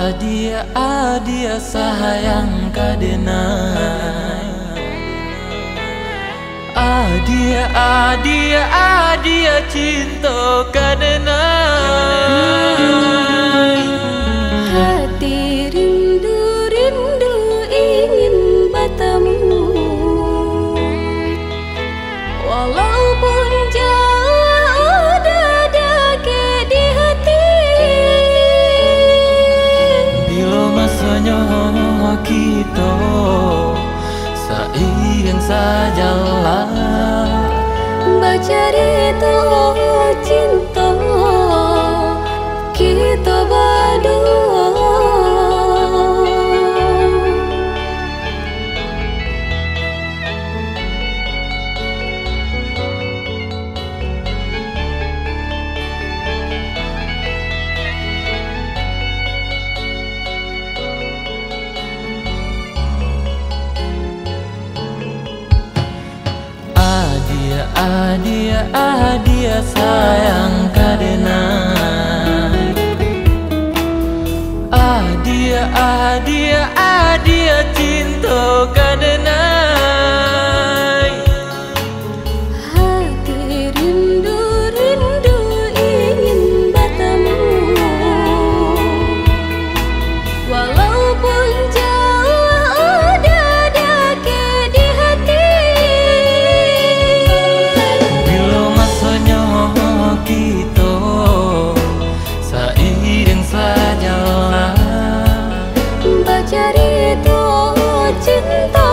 Adia sayang kadenai. Adia cinta kadenai. Hati rindu ingin bertemu, walaupun jauh ada dekat di hati. Bila masanya kita saing sajalah Bacari itu cinta kita berdua. Adia sayang kadenai. Adia cinta kadenai. Hati rindu ingin bertemu, walaupun jauh ada dekat di hati. Bila masanya kita saing sajalah Bacari itu cinta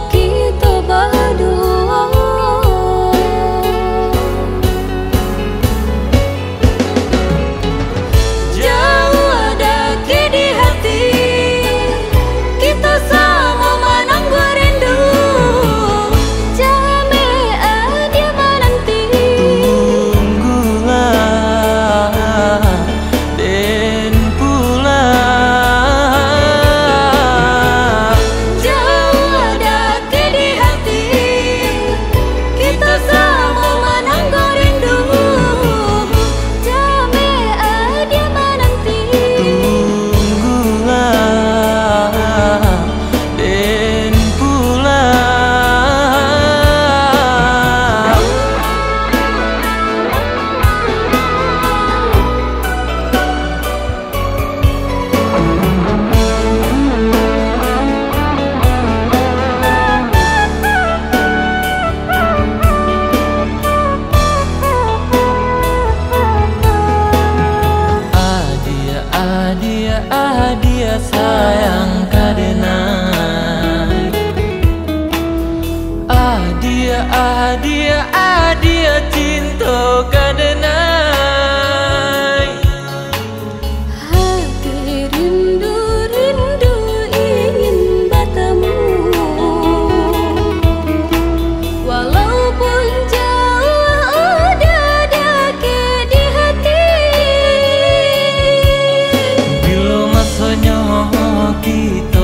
kita berdua. Jauh ada di hati, kita sama menunggu rindu. Jame dia menanti, tunggulah dan pulang. jauh ada di hati, kita sama menunggu rindu. Jame dia menanti, Tunggulah dan pulang. Adia sayang kadenai. Adia cinta kadenai. hati rindu ingin bertemu, walaupun jauh ada dekat di hati. Bila masanya kita